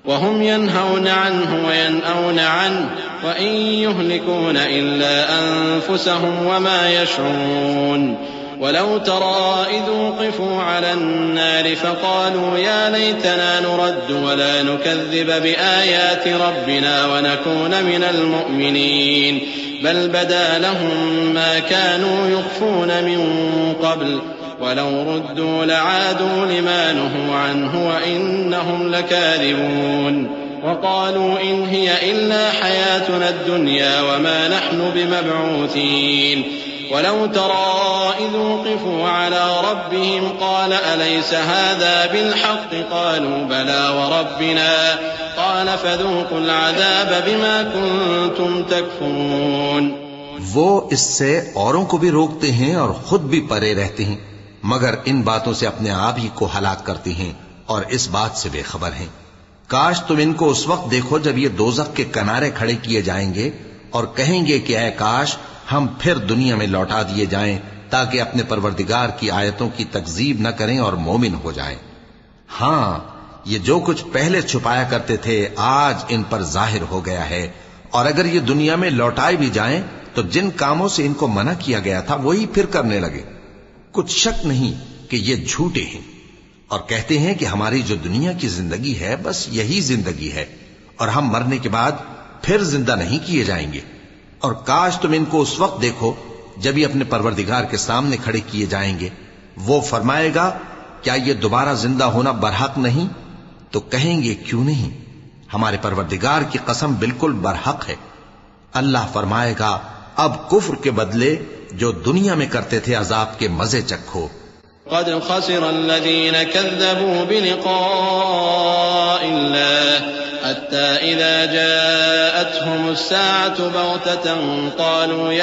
وهم ينهون عنه وينأون عنه وإن يهلكون إلا أنفسهم وما يشعرون ولو ترى إذ وقفوا على النار فقالوا يا ليتنا نرد ولا نكذب بآيات ربنا ونكون من المؤمنين بل بدا لهم ما كانوا يخفون من قبل ولو ردوا لعادوا لما نهوا عنه وإنهم لكاذبون وقالوا إن هي إلا حياتنا الدنيا وما نحن بمبعوثين ولو ترى إذ وقفوا على ربهم قال أليس هذا بالحق قالوا بلى وربنا قال فذوقوا العذاب بما كنتم تكفرون. وہ اس سے اوروں کو بھی روکتے ہیں اور خود بھی پرے رہتے ہیں مگر ان باتوں سے اپنے آپ ہی کو ہلاک کرتے ہیں اور اس بات سے بے خبر ہیں. کاش تم ان کو اس وقت دیکھو جب یہ دوزخ کے کنارے کھڑے کیے جائیں گے اور کہیں گے کہ اے کاش ہم پھر دنیا میں لوٹا دیے جائیں تاکہ اپنے پروردگار کی آیتوں کی تکذیب نہ کریں اور مومن ہو جائیں. ہاں یہ جو کچھ پہلے چھپایا کرتے تھے آج ان پر ظاہر ہو گیا ہے اور اگر یہ دنیا میں لوٹائے بھی جائیں تو جن کاموں سے ان کو منع کیا گیا تھا وہی پھر کرنے لگے. کچھ شک نہیں کہ یہ جھوٹے ہیں اور کہتے ہیں کہ ہماری جو دنیا کی زندگی ہے بس یہی زندگی ہے اور ہم مرنے کے بعد پھر زندہ نہیں کیے جائیں گے. اور کاش تم ان کو اس وقت دیکھو جب یہ اپنے پروردگار کے سامنے کھڑے کیے جائیں گے. وہ فرمائے گا کیا یہ دوبارہ زندہ ہونا برحق نہیں؟ تو کہیں گے کیوں نہیں، ہمارے پروردگار کی قسم بالکل برحق ہے. اللہ فرمائے گا اب کفر کے بدلے جو دنیا میں کرتے تھے عذاب کے مزے چکھو. قد خسر الذين كذبوا بلقاء الله حتى إذا جاءتهم الساعة بغتة قالوا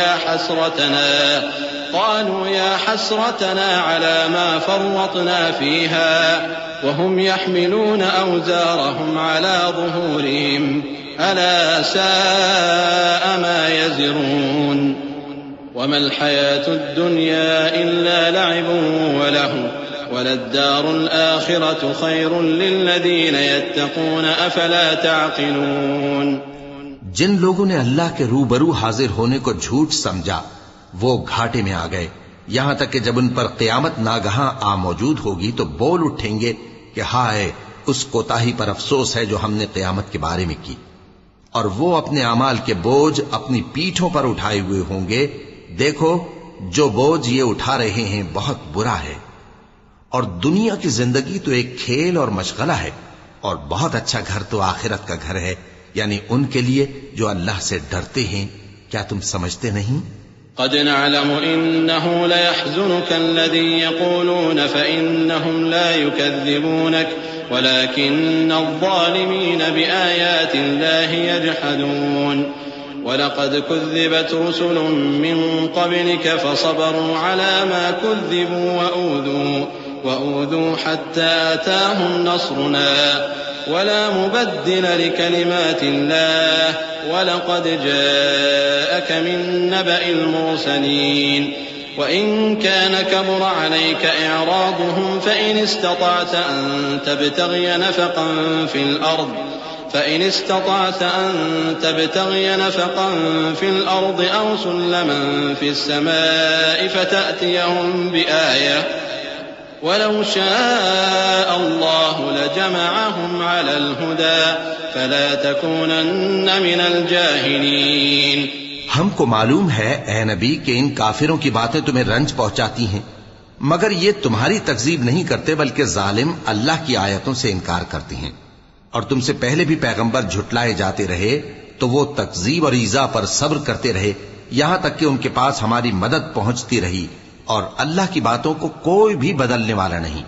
يا حسرتنا على ما فرطنا فيها وهم يحملون أوزارهم على ظهورهم ألا ساء ما يزرون. وما الحياة الدنيا إلا لعب وله وللدار الآخرة خير للذين يتقون أفلا تعقلون. جن لوگوں نے اللہ کے روبرو حاضر ہونے کو جھوٹ سمجھا وہ گھاٹے میں آ گئے یہاں تک کہ جب ان پر قیامت ناگہاں آ موجود ہوگی تو بول اٹھیں گے کہ ہائے اس کوتاہی پر افسوس ہے جو ہم نے قیامت کے بارے میں کی. اور وہ اپنے اعمال کے بوجھ اپنی پیٹھوں پر اٹھائے ہوئے ہوں گے. دیکھو جو بوجھ یہ اٹھا رہے ہیں بہت برا ہے اور دنیا کی زندگی تو ایک کھیل اور مشغلہ ہے اور بہت اچھا گھر تو آخرت کا گھر ہے یعنی ان کے لیے جو اللہ سے ڈرتے ہیں. کیا تم سمجھتے نہیں؟ قد نعلم إنه ليحزنك الذي يقولون فإنهم لا يكذبونك ولكن الظالمين بآيات الله يجحدون. ولقد كذبت رسل من قبلك فصبروا على ما كذبوا وأوذوا حتى أتاهم نصرنا ولا مبدل لكلمات الله ولقد جاءك من نبأ المرسلين. وإن كان كبر عليك إعراضهم فإن استطعت أن تبتغي نفقا في الأرض أو سلما في السماء فتأتيهم بآية ولو شاء الله لجمعهم على الهدى فلا تكونن من الجاهلين. ہم کو معلوم ہے اے نبی کہ ان کافروں کی باتیں تمہیں رنج پہنچاتی ہیں مگر یہ تمہاری تکذیب نہیں کرتے بلکہ ظالم اللہ کی آیتوں سے انکار کرتے ہیں. اور تم سے پہلے بھی پیغمبر جھٹلائے جاتے رہے تو وہ تکذیب اور ایذا پر صبر کرتے رہے یہاں تک کہ ان کے پاس ہماری مدد پہنچتی رہی اور اللہ کی باتوں کو کوئی بھی بدلنے والا نہیں.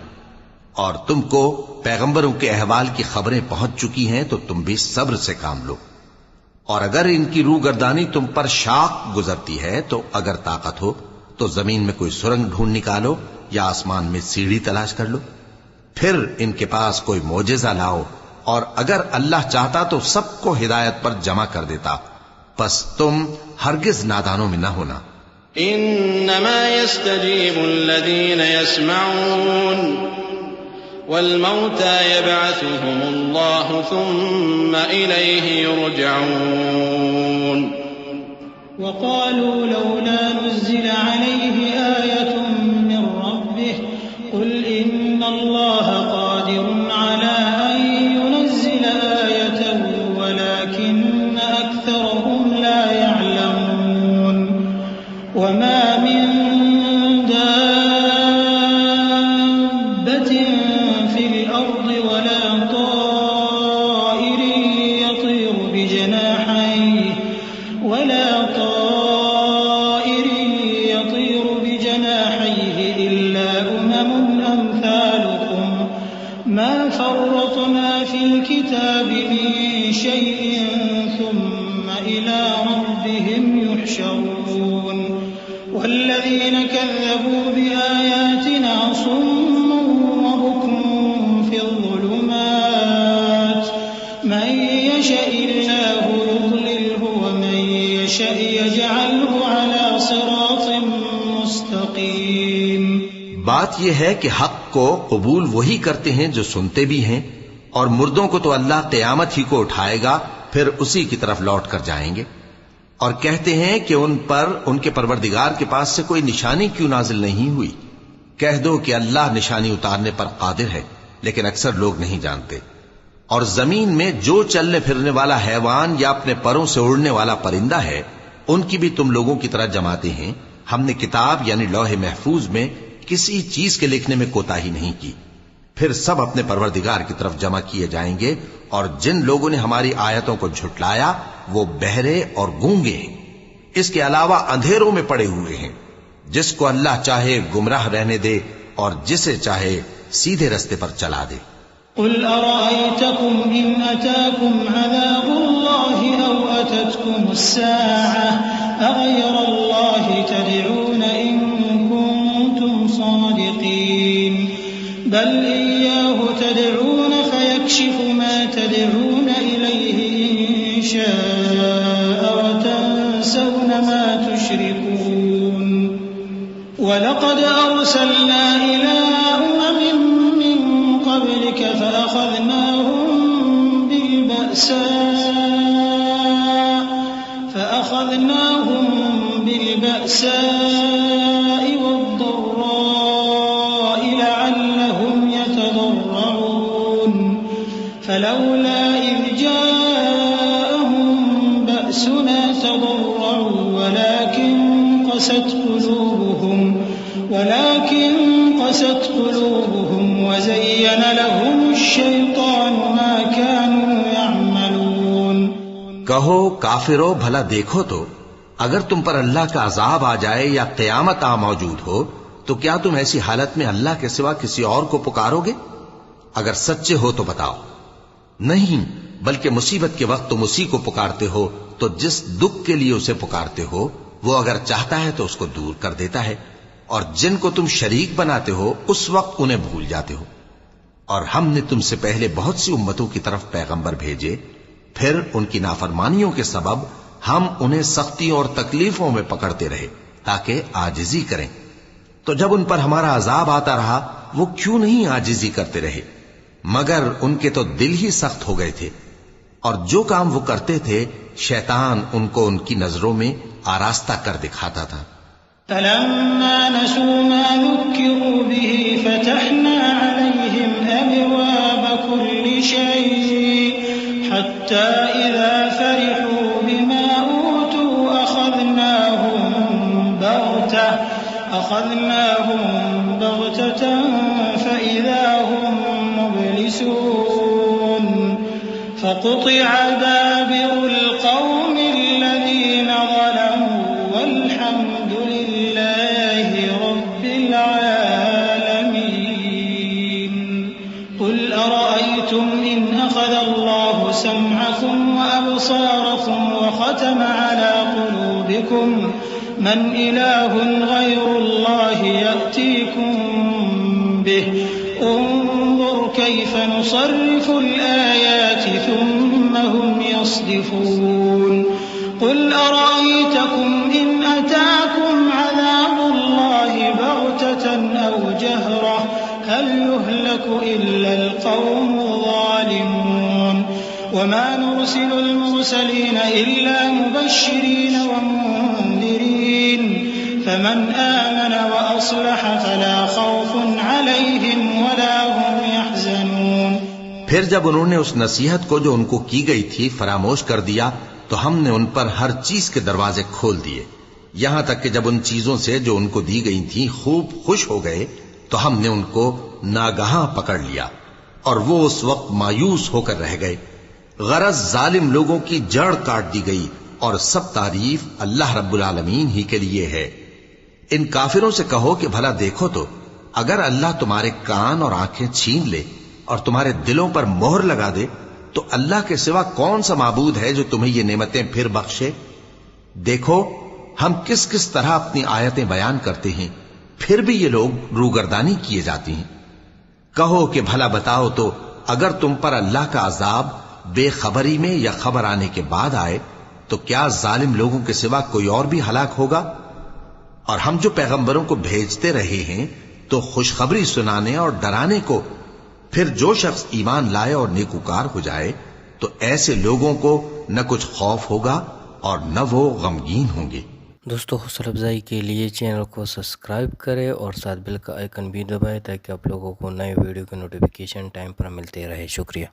اور تم کو پیغمبروں کے احوال کی خبریں پہنچ چکی ہیں تو تم بھی صبر سے کام لو. اور اگر ان کی روگردانی تم پر شاق گزرتی ہے تو اگر طاقت ہو تو زمین میں کوئی سرنگ ڈھونڈ نکالو یا آسمان میں سیڑھی تلاش کر لو. پھر ان کے پاس کوئی معجزہ لاؤ اور اگر اللہ چاہتا تو سب کو ہدایت پر جمع کر دیتا پس تم ہرگز نادانوں میں نہ ہونا. انما يستجيب الذين يسمعون والموتى يبعثهم الله ثم إليه يرجعون وقالوا لولا نزل عليه آية من ربه قل إن الله قادر على أن ينزل آية ولكن أكثرهم لا يعلمون وما من دابة في الأرض ولا طائر يطير بجناحيه إلا أمم أمثالكم ما فرطنا في الكتاب من شيء ثم إلى ربهم يحشرون والذين كذبوا بآياتنا صم وبكم في الظلمات من يشاء الله يضلله ومن يشاء يجعله على صراط مستقيم. بات یہ ہے کہ حق کو قبول وہی کرتے ہیں جو سنتے بھی ہیں، اور مردوں کو تو اللہ قیامت ہی کو اٹھائے گا، پھر اسی کی طرف لوٹ کر جائیں گے. اور کہتے ہیں کہ ان پر ان کے پروردگار کے پاس سے کوئی نشانی کیوں نازل نہیں ہوئی؟ کہہ دو کہ اللہ نشانی اتارنے پر قادر ہے، لیکن اکثر لوگ نہیں جانتے. اور زمین میں جو چلنے پھرنے والا حیوان یا اپنے پروں سے اڑنے والا پرندہ ہے، ان کی بھی تم لوگوں کی طرح جماتے ہیں. ہم نے کتاب یعنی لوح محفوظ میں کسی چیز کے لکھنے میں کوتاہی نہیں کی. پھر سب اپنے پروردگار کی طرف جمع کیے جائیں گے، اور جن لوگوں نے ہماری آیتوں کو جھٹلایا وہ بہرے اور گونگے ہیں، اس کے علاوہ اندھیروں میں پڑے ہوئے ہیں. جس کو اللہ چاہے گمراہ رہنے دے اور جسے چاہے سیدھے رستے پر چلا دے. قل أرأيتكم إن أتاكم عذاب الله أو أتتكم الساعة أغير الله تدعون إن كنتم صادقين بل إياه تدعون فيكشف ما تدعون إليه إن شاء وتنسون ما تشركون. ولقد أرسلنا إلى أمم من قبلك فأخذناهم بالبأساء والضراء لعلهم يتضرعون فلولا إذ جاءهم بأسنا تضرعوا ولكن قست قلوبهم وزين لهم الشيطان ما كانوا يعملون. کہو کافرو بھلا دیکھو تو اگر تم پر اللہ کا عذاب آ جائے یا قیامت آ موجود ہو تو کیا تم ایسی حالت میں اللہ کے سوا کسی اور کو پکارو گے؟ اگر سچے ہو تو بتاؤ. نہیں، بلکہ مصیبت کے وقت تم اسی کو پکارتے ہو، تو جس دکھ کے لیے اسے پکارتے ہو وہ اگر چاہتا ہے تو اس کو دور کر دیتا ہے، اور جن کو تم شریک بناتے ہو اس وقت انہیں بھول جاتے ہو. اور ہم نے تم سے پہلے بہت سی امتوں کی طرف پیغمبر بھیجے، پھر ان کی نافرمانیوں کے سبب ہم انہیں سختیوں اور تکلیفوں میں پکڑتے رہے تاکہ عاجزی کریں. تو جب ان پر ہمارا عذاب آتا رہا وہ کیوں نہیں عاجزی کرتے رہے؟ مگر ان کے تو دل ہی سخت ہو گئے تھے، اور جو کام وہ کرتے تھے شیطان ان کو ان کی نظروں میں آراستہ کر دکھاتا تھا. فلما نسوا ما ذكروا به فتحنا عليهم أبواب كل شيء حتى إذا فرحوا بما أوتوا أخذناهم بغتة فإذا هم مبلسون فقطع دابر القوم الذين ظلموا والحمد لله رب العالمين. قل أرأيتم إن أخذ الله سمعكم وأبصاركم وختم على قلوبكم من إله غير الله يأتيكم به انظر كيف نصرف الآيات ثم هم يصدفون. قل أرأيتكم إن أتاكم عذاب الله بغتة أو جهرة هل يهلك إلا القوم الظالمون وما نرسل المرسلين إلا مبشرين ومنذرين فمن آمن وأصلح فلا خوف عليهم ولا هم يحزنون۔ پھر جب انہوں نے اس نصیحت کو جو ان کو کی گئی تھی فراموش کر دیا تو ہم نے ان پر ہر چیز کے دروازے کھول دیے، یہاں تک کہ جب ان چیزوں سے جو ان کو دی گئی تھیں خوب خوش ہو گئے تو ہم نے ان کو ناگہاں پکڑ لیا اور وہ اس وقت مایوس ہو کر رہ گئے۔ غرض ظالم لوگوں کی جڑ کاٹ دی گئی اور سب تعریف اللہ رب العالمین ہی کے لیے ہے۔ ان کافروں سے کہو کہ بھلا دیکھو تو اگر اللہ تمہارے کان اور آنکھیں چھین لے اور تمہارے دلوں پر مہر لگا دے تو اللہ کے سوا کون سا معبود ہے جو تمہیں یہ نعمتیں پھر بخشے؟ دیکھو ہم کس کس طرح اپنی آیتیں بیان کرتے ہیں، پھر بھی یہ لوگ روگردانی کیے جاتی ہیں۔ کہو کہ بھلا بتاؤ تو اگر تم پر اللہ کا عذاب بے خبری میں یا خبر آنے کے بعد آئے تو کیا ظالم لوگوں کے سوا کوئی اور بھی ہلاک ہوگا؟ اور ہم جو پیغمبروں کو بھیجتے رہے ہیں تو خوشخبری سنانے اور ڈرانے کو، پھر جو شخص ایمان لائے اور نیکوکار ہو جائے تو ایسے لوگوں کو نہ کچھ خوف ہوگا اور نہ وہ غمگین ہوں گے۔ دوستو حوصلہ افزائی کے لیے چینل کو سبسکرائب کریں اور ساتھ بیل کا آئیکن بھی دبائیں تاکہ آپ لوگوں کو نئے ویڈیو کے نوٹیفیکیشن ٹائم پر ملتے رہے۔ شکریہ۔